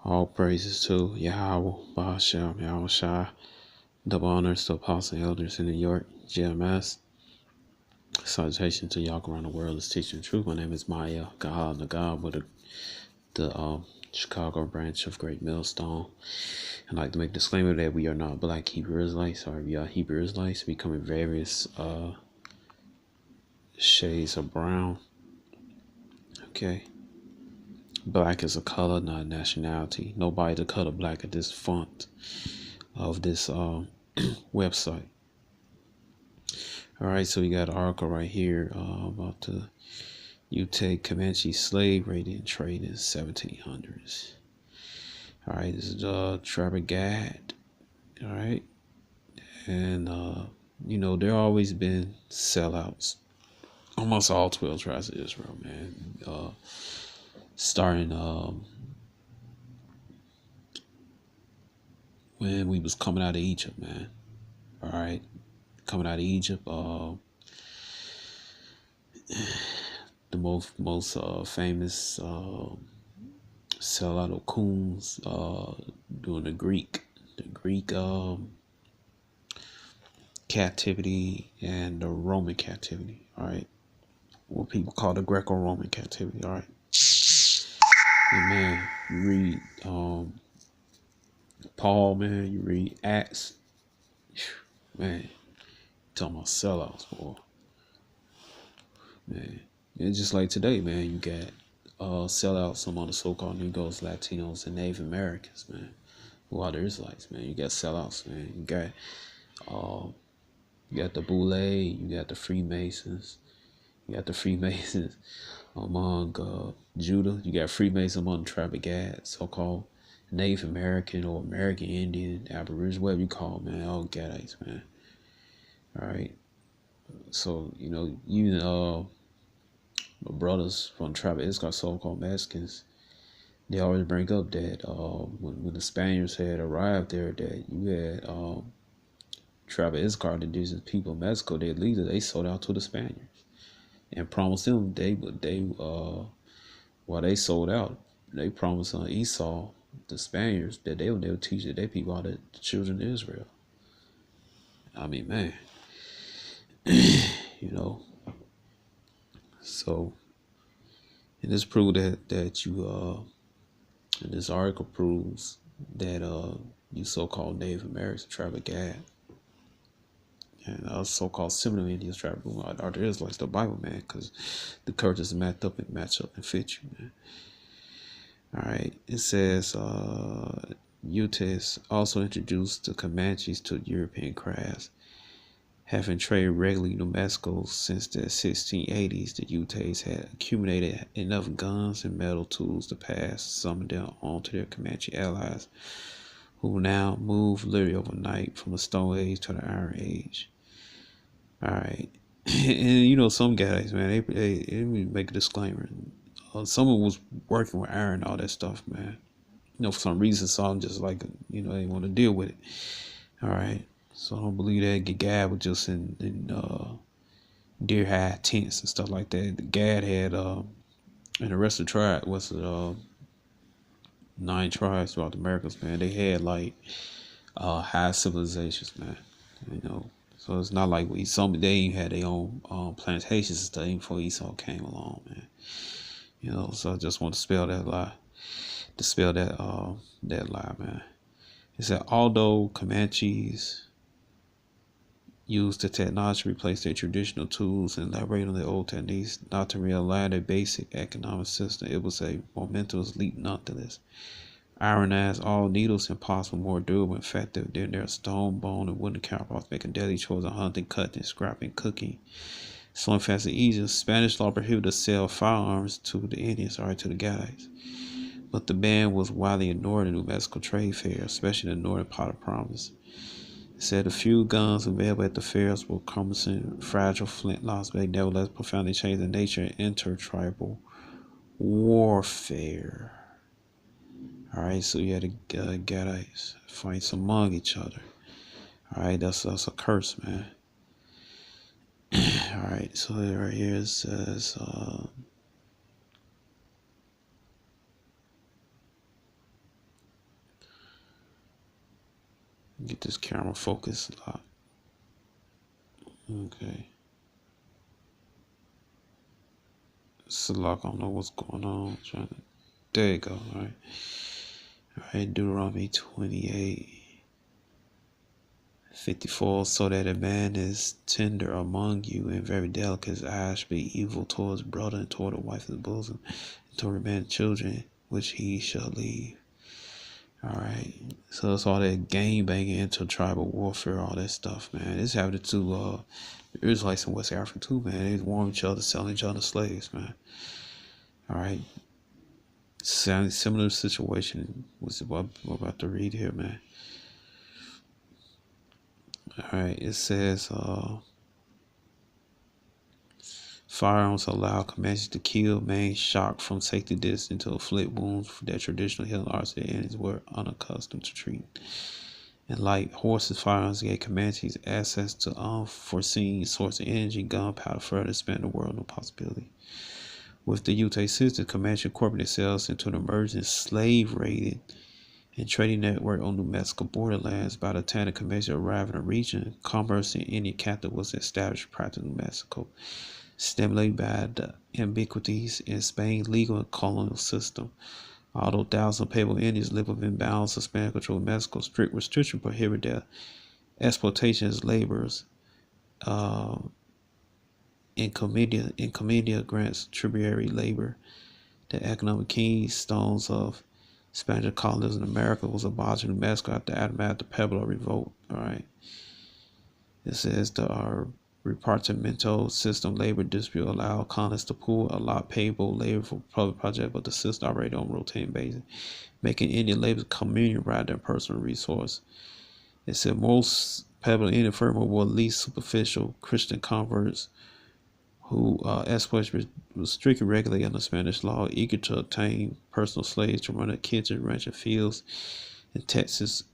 All praises to Yahweh, Bahashem, Yahweh Shai. Double honors to apostle elders in New York, GMS. Salutation to y'all around the world is teaching the truth. My name is Maya Gahal Nagab with the Chicago branch of Great Millstone. I'd like to make a disclaimer that we are not black Hebrew Israelites, or we are Hebrew Israelites. We come in various shades of brown. Okay. Black is a color, not a nationality. Nobody the color black at this font of this website. All right, so we got an article right here about the Ute Commanche slave raiding trade in 1700s. All right, this is Trevor Gad. All right, and there always been sellouts. Almost all 12 tribes of Israel, man. Starting when we was coming out of Egypt, man. All right, coming out of Egypt, the most famous sellout of coons during the Greek captivity and the Roman captivity. All right, what people call the Greco-Roman captivity. All right, and man, you read Paul, man, you read Acts, man, talking about sellouts, boy. Man, it's just like today, man. You got sellouts among the so-called Negroes, Latinos, and Native Americans, man, who are the Israelites, man. You got sellouts, man. You got the Boule, you got the Freemasons, among Judah. You got Freemasons among the tribe of Gad, so-called Native American or American Indian, Aboriginal, whatever you call them, man. All Gadites, man. All right. So my brothers from the tribe of Issachar, so-called Mexicans, they always bring up that when the Spaniards had arrived there, that you had tribe of Issachar, the indigenous people of Mexico, their leaders, they sold out to the Spaniards and promised them while they sold out, they promised on Esau, the Spaniards, that they would teach their people how the children of Israel. I mean, man, so, and this proved that you and this article proves that you so-called Native Americans, tribe of Gad, and so-called Seminole Indians, tribe are the Israelites, the Bible, man, because the curses match up and fit you, man. All right, it says Utes also introduced the Comanches to European crafts. Having traded regularly to Mexico since the 1680s, the Utes had accumulated enough guns and metal tools to pass some of them on to their Comanche allies, who now moved literally overnight from the Stone Age to the Iron Age. All right, and some guys, man, they make a disclaimer. Someone was working with iron and all that stuff, man. For some reason, some just like they want to deal with it. All right. So I don't believe that Gad was just in deer hide tents and stuff like that. The Gad had and the rest of the tribe was 9 tribes throughout the Americas, man. They had like high civilizations, man. So it's not like they had their own plantations and stuff even before Esau came along, man. So I just want to dispel that lie, man. It said although Comanches used the technology to replace their traditional tools and elaborate on their old techniques, not to realign their basic economic system, it was a momentous leap nonetheless. Ironized all needles and possible more durable and effective than their stone, bone, and wooden counterparts, making daily chores of hunting, cutting, scrapping, cooking. So in fact, in Egypt, Spanish law prohibited the sale of firearms to the Indians or to the Gadites. But the ban was widely ignored in New Mexico trade fairs, especially in the northern part of the province. It said the few guns available at the fairs were cumbersome, fragile flintlocks, but they nevertheless profoundly changed the nature of intertribal warfare. All right, so you had the Gadites fight among each other. All right, that's a curse, man. All right, so right here it says Get this camera focused a lot. Okay. So like I don't know what's going on. There you go. All right. All right. Deuteronomy 28:54. So that a man is tender among you and very delicate, his eyes should be evil towards brother and toward the wife of the bosom, and toward a man's children, which he shall leave. All right. So it's all that gang banging, intertribal warfare, all that stuff, man. This happened to the Israelites in West Africa too, man. They warm each other, selling each other slaves, man. All right. Similar situation was what we're about to read here, man. All right. It says, firearms allow Commanche to kill, maim, shock from safety distance to inflict wounds that traditional healing arts and enemies were unaccustomed to treat. And like horses, firearms gave Comanches access to unforeseen source of energy, gunpowder, further expand the world of possibility. With the Ute system, Comanche incorporated themselves into an emerging slave-raiding and trading network on New Mexico borderlands. By the time the Comanche arrived in the region, commerce in Indian capital was established prior to New Mexico, stimulated by the ambiguities in Spain's legal and colonial system. Although thousands of Pueblo Indians live within bounds of Spanish-controlled Mexico, strict restrictions prohibit their exploitation as laborers. Encomienda grants tributary labor. The economic keystones of Spanish colonialism in America was abolished in New Mexico after the aftermath of the Pueblo Revolt. All right. It says the repartimiento system labor dispute allowed colonists to pool a lot payable labor for public projects, but the system operated on a rotating basis, making Indian labor community rather than personal resource. It said most Pueblo Indian firms were least superficial Christian converts who exploitation was strictly regulated under Spanish law, eager to obtain personal slaves to run a kitchen, ranch, and fields and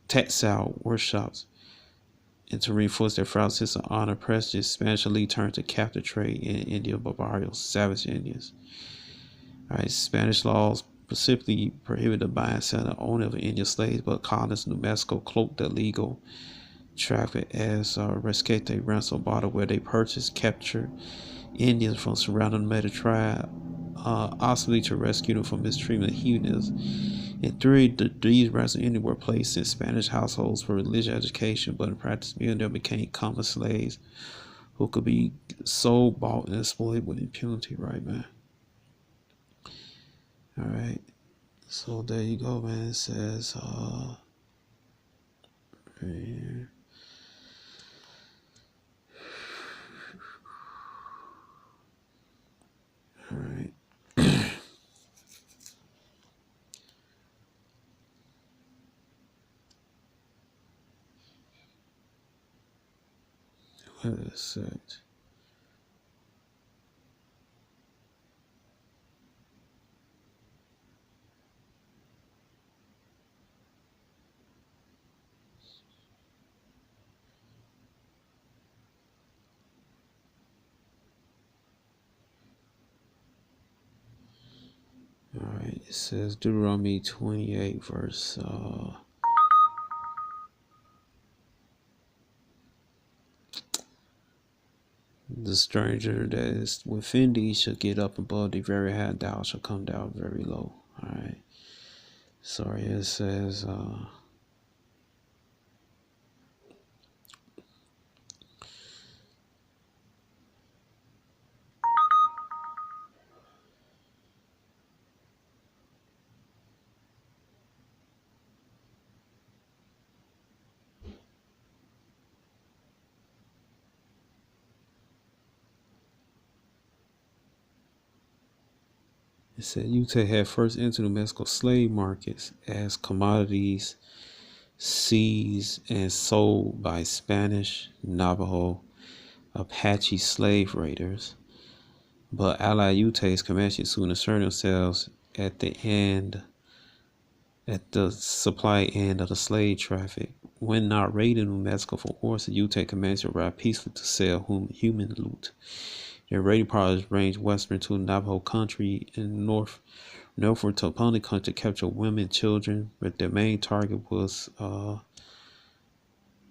textile workshops, and to reinforce their fraud system of honor prejudice. Spanish elite turned to captive trade in Indian barbarians, savage Indians. All right, Spanish laws specifically prohibited the buying and selling and owning of Indian slaves, but colonists in New Mexico cloaked the legal traffic as rescate ransom barter, where they purchased, captured Indians from surrounding Meta tribe, ostensibly to rescue them from mistreatment and heathenism. In theory, these ransom Indians were placed in Spanish households for religious education, but in practice, many of them became common slaves who could be sold, bought, and exploited with impunity. Right, man? All right. So there you go, man. It says, right here. All right. What is that? All right. It says Deuteronomy 28, verse. The stranger that is within thee shall get up above thee very high, thou shalt come down very low. All right. Sorry, it says, it said Ute had first entered New Mexico slave markets as commodities seized and sold by Spanish, Navajo, Apache slave raiders. But allied Utes, Commanche soon asserted themselves at the supply end of the slave traffic. When not raiding New Mexico for horses, Ute Commanche arrived peacefully to sell human loot. Their raiding parties ranged western to Navajo country and northward to Pony country to capture women and children, but their main target was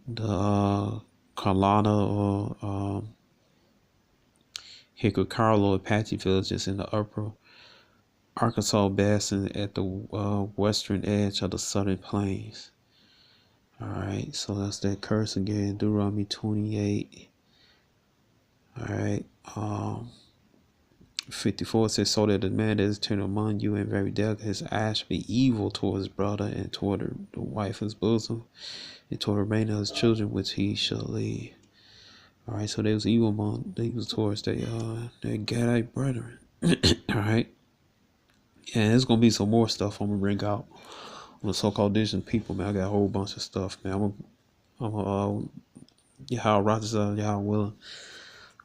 the Carolina or Hickory Apache villages in the upper Arkansas Basin at the western edge of the Southern Plains. All right, so that's that curse again, Deuteronomy 28. All right, 54 says, so that the man that is turned among you and very delicate, his eyes should be evil toward his brother and toward the wife of his bosom and toward the remainder of his children which he shall leave. All right, so they was evil among, they was towards their Gadite brethren. All right, and there's gonna be some more stuff I'm gonna bring out on the so-called Disney people, man. I got a whole bunch of stuff, man. I'm Yahweh Rogers, Yahweh willing.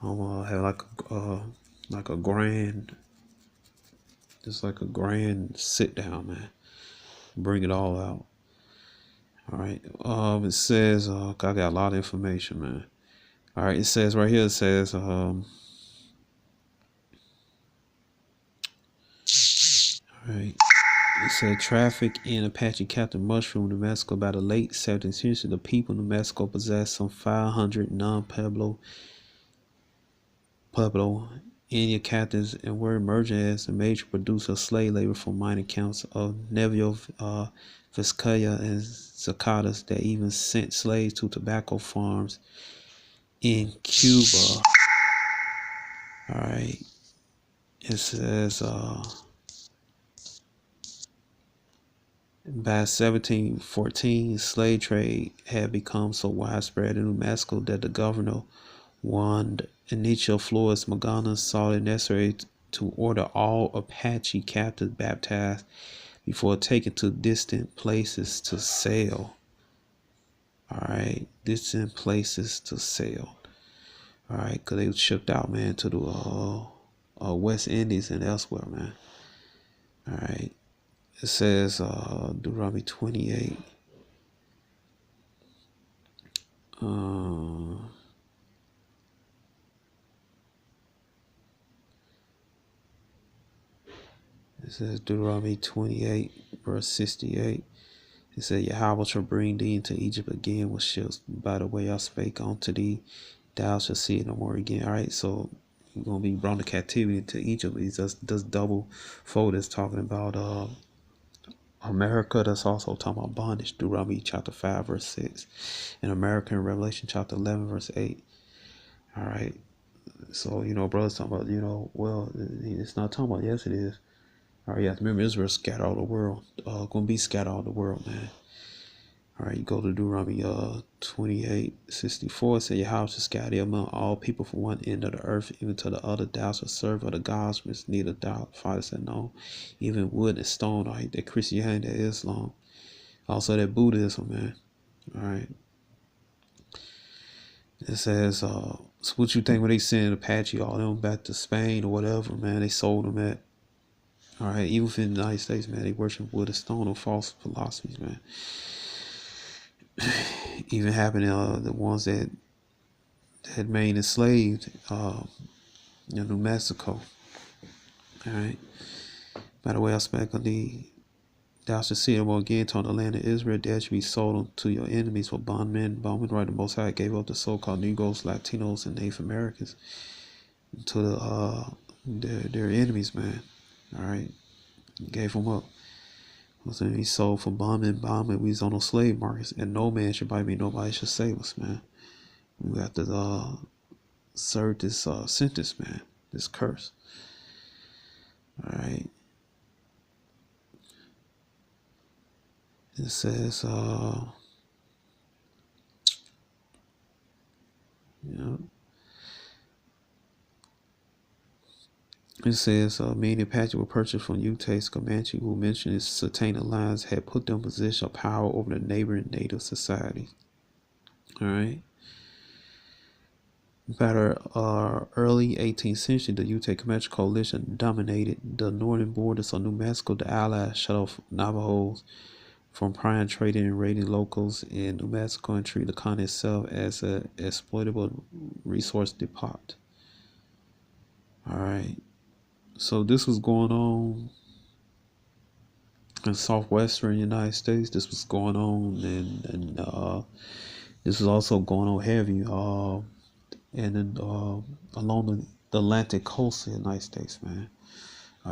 I'm gonna have like a grand, just like a grand sit down, man. Bring it all out. All right. It says, I got a lot of information, man. All right. It says right here. It says, all right. It said traffic in Apache Captain Mushroom, New Mexico. By the late 17th century, the people of New Mexico possessed some 500 non-Pueblo Indian captains and were emerging as a major producer of slave labor from mining counts of Neville, Vizcaya, and Zacatecas that even sent slaves to tobacco farms in Cuba. All right. It says by 1714, slave trade had become so widespread in New Mexico that the governor, Juan Inicio Flores Magana, saw it necessary to order all Apache captives baptized before taken to distant places to sell. All right, distant places to sell. All right, because they were shipped out, man, to the West Indies and elsewhere, man. All right, it says Deuteronomy 28. It says Deuteronomy 28, verse 68. It said, Yahweh shall bring thee into Egypt again with ships by the way I spake unto thee. Thou shalt see it no more again. All right, so you're going to be brought into captivity to Egypt. He's just double fold. It's talking about America. That's also talking about bondage. Deuteronomy chapter 5, verse 6. And America in Revelation chapter 11, verse 8. All right. So, brothers talking about, well, it's not talking about, yes, it is. All right, you have to remember Israel scattered all the world. Going to be scattered all the world, man. All right, you go to Deuteronomy 28:64. It says, Yahweh shall scatter thee among all people from one end of the earth, even to the other. Thou shalt serve other gods, which neither thou Father said no. Even wood and stone, all right, that Christianity, that Islam. Also that Buddhism, man. All right. It says, so what you think when they send Apache, all them back to Spain or whatever, man, they sold them at. All right, even within the United States, man, they worship wood and stone or false philosophies, man. Even happened the ones that had remained enslaved in New Mexico. All right. By the way, I spake on thee, thou shalt see them again to the land of Israel, that should be sold unto your enemies for bondmen. Right, the Most High gave up the so-called Negroes, Latinos, and Native Americans to their enemies, man. All right. He gave them up. So he sold for bondmen. We was on those slave markets, and no man should buy me. Nobody should save us, man. We have to serve this sentence, man. This curse. All right. It says, It says, many Apache were purchased from Utes Commanche, who mentioned his Satanic lines had put them in position of power over the neighboring native society. All right. By the early 18th century, the Ute Comanche coalition dominated the northern borders of New Mexico. The Allies shut off Navajos from prying, trading, and raiding locals in New Mexico and treated the continent itself as an exploitable resource depot. All right. So this was going on in southwestern United States. This was going on in This was also going on heavy, and then along the Atlantic coast of the United States, man.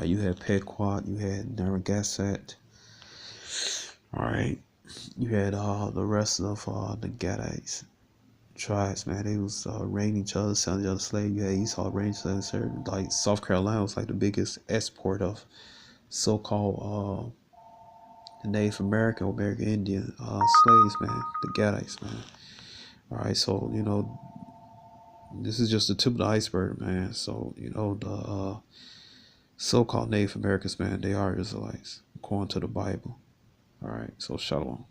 You had Pequot, you had Narragansett. All right, you had the rest of the Gadites tribes, man. They was raiding each other, selling each other slaves. You had Esau raiding each other. Like South Carolina was like the biggest export of so-called Native American or American Indian slaves, man. The Gadites, man. All right, so this is just the tip of the iceberg, man. So the so-called Native Americans, man, they are Israelites according to the Bible. All right, so shalom.